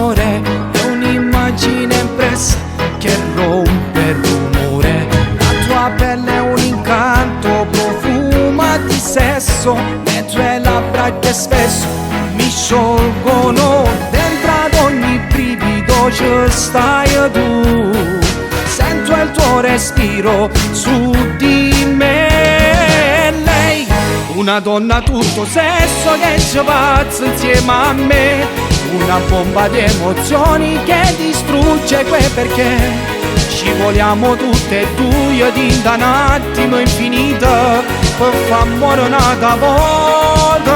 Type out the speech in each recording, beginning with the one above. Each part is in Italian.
d'amore è un'immagine impressa che rompe il rumore. La tua pelle è un incanto, profuma di sesso, le tue labbra che spesso mi sciolgono. Dentro ad ogni brivido ci stai tu, sento il tuo respiro su di me. Lei, una donna tutto sesso che ci pazza insieme a me, una bomba di emozioni che distrugge quel perché. Ci vogliamo tutte e due di un attimo infinito per far amore un'altra volta.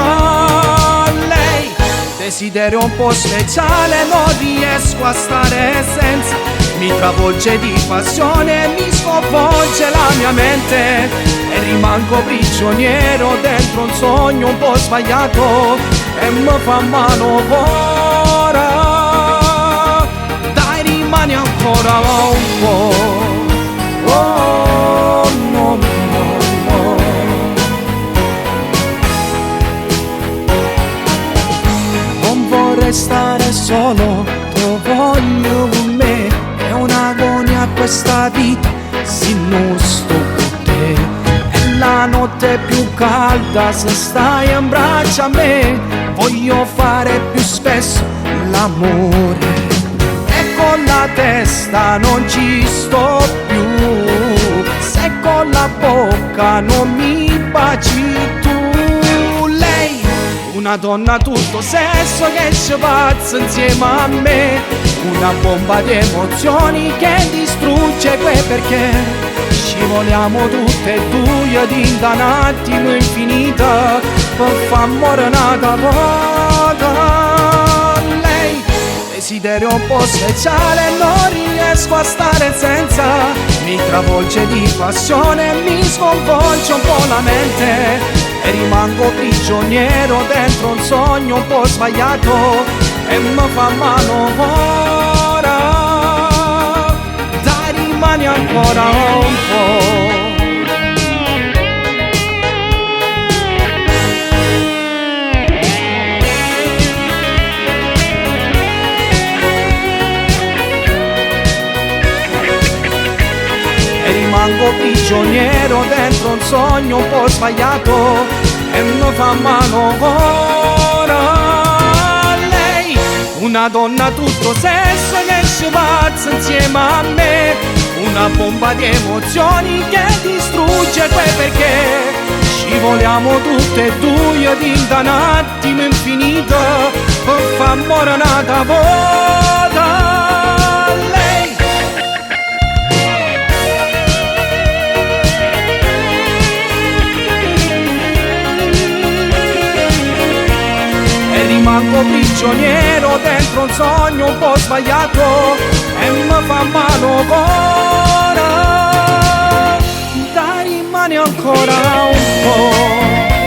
Lei, desiderio un po' speciale, non riesco a stare senza. Mi travolge di passione, mi sconvolge la mia mente e rimango prigioniero dentro un sogno un po' sbagliato e mi fa male ora. Dai, rimani ancora un po'. Oh, no, no, no. Non vorrei stare solo, tu voglio con me. È un'agonia questa vita, se non sto con te. È la notte più calda se stai in braccio a me. Voglio fare più spesso l'amore e con la testa non ci sto più. Se con la bocca non mi baci tu. Lei, una donna tutto sesso che ci pazza insieme a me, una bomba di emozioni che distrugge quel perché. Ci vogliamo tutte e due di un attimo infinito per far amore un'altra volta. Lei, desiderio un po' speciale, non riesco a stare senza. Mi travolge di passione, mi sconvolge un po' la mente e rimango prigioniero dentro un sogno un po' sbagliato e mi fa male ora. Dai, rimani ancora un po'. E rimango prigioniero dentro un sogno un po' sbagliato e mi fa male ora. Una donna tutto sesso che ci pazza insieme a me, una bomba di emozioni che distrugge quel perché. Ci vogliamo tutte e due di un attimo infinito per far amore un'altra volta. Lei, rimango prigioniero dentro un sogno un po' sbagliato e mi fa male ora. Dai, rimani ancora un po'.